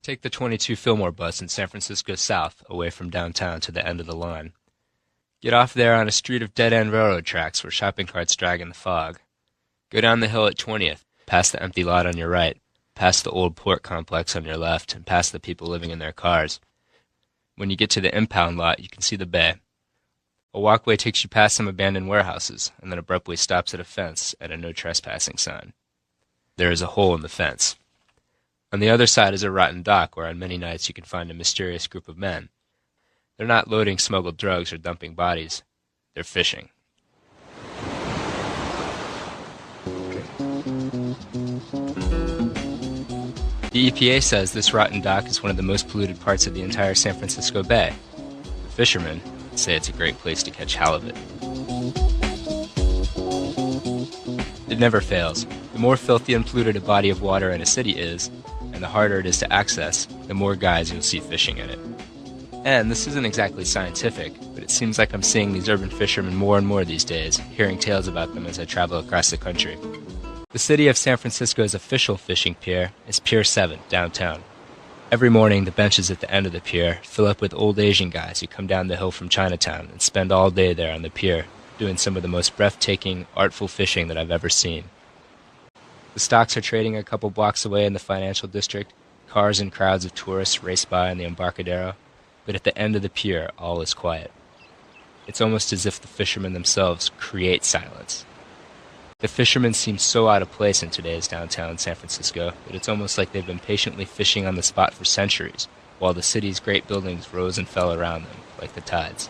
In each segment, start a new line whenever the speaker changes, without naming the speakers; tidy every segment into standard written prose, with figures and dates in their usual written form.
Take the 22 Fillmore bus in San Francisco South, away from downtown to the end of the line. Get off there on a street of dead-end railroad tracks where shopping carts drag in the fog. Go down the hill at 20th, past the empty lot on your right, past the old port complex on your left, and past the people living in their cars. When you get to the impound lot, you can see the bay. A walkway takes you past some abandoned warehouses, and then abruptly stops at a fence at a no trespassing sign. There is a hole in the fence. On the other side is a rotten dock where on many nights you can find a mysterious group of men. They're not loading smuggled drugs or dumping bodies. They're fishing. The EPA says this rotten dock is one of the most polluted parts of the entire San Francisco Bay. The fishermen say it's a great place to catch halibut. It never fails. The more filthy and polluted a body of water in a city is, and the harder it is to access, the more guys you'll see fishing in it. And this isn't exactly scientific, but it seems like I'm seeing these urban fishermen more and more these days, hearing tales about them as I travel across the country. The city of San Francisco's official fishing pier is Pier 7, downtown. Every morning, the benches at the end of the pier fill up with old Asian guys who come down the hill from Chinatown and spend all day there on the pier, doing some of the most breathtaking, artful fishing that I've ever seen. The stocks are trading a couple blocks away in the financial district. Cars and crowds of tourists race by in the Embarcadero, but at the end of the pier, all is quiet. It's almost as if the fishermen themselves create silence. The fishermen seem so out of place in today's downtown San Francisco that it's almost like they've been patiently fishing on the spot for centuries, while the city's great buildings rose and fell around them, like the tides.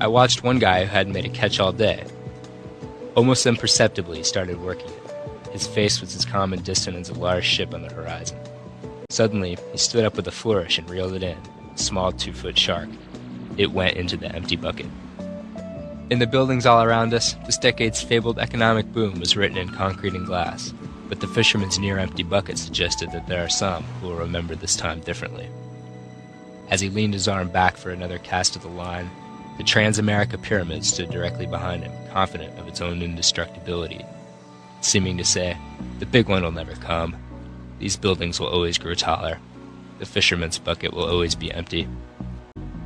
I watched one guy who hadn't made a catch all day. Almost imperceptibly, he started working it. His face was as calm and distant as a large ship on the horizon. Suddenly, he stood up with a flourish and reeled it in, a small 2-foot shark. It went into the empty bucket. In the buildings all around us, this decade's fabled economic boom was written in concrete and glass, but the fisherman's near-empty bucket suggested that there are some who will remember this time differently. As he leaned his arm back for another cast of the line, the Transamerica Pyramid stood directly behind him, confident of its own indestructibility, seeming to say, "The big one will never come. These buildings will always grow taller. The fisherman's bucket will always be empty."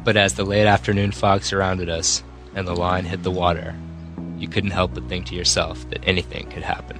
But as the late afternoon fog surrounded us, and the line hit the water, you couldn't help but think to yourself that anything could happen.